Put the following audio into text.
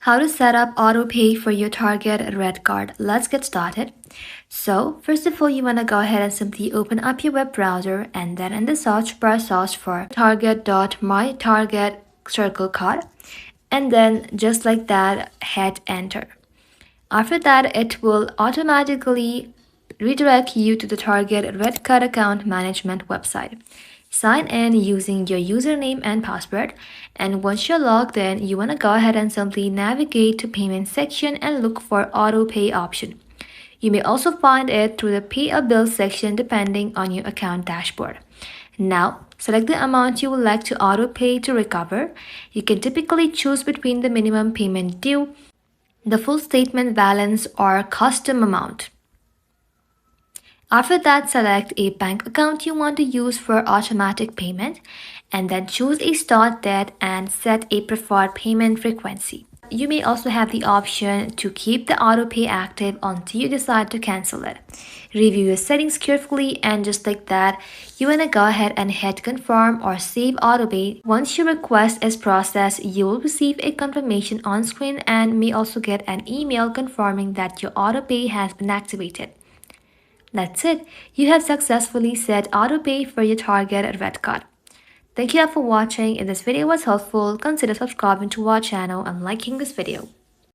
How to set up autopay for your Target REDcard. Let's get started. So first of all, you want to go ahead and simply open up your web browser, and then in the search bar search for target.mytargetcirclecard, and then just like that hit enter. After that, it will automatically redirect you to the Target REDcard account management website. Sign in using your username and password, and once you're logged in, you want to go ahead and simply navigate to payment section and look for auto pay option. You may also find it through the pay a bill section depending on your account dashboard. Now, select the amount you would like to auto pay to recover. You can typically choose between the minimum payment due, the full statement balance, or custom amount. After that, select a bank account you want to use for automatic payment, and then choose a start date and set a preferred payment frequency. You may also have the option to keep the autopay active until you decide to cancel it. Review your settings carefully, and just like that, you want to go ahead and hit confirm or save autopay. Once your request is processed, you will receive a confirmation on screen and may also get an email confirming that your autopay has been activated. That's it. You have successfully set autopay for your Target REDcard. Thank you all for watching. If this video was helpful, consider subscribing to our channel and liking this video.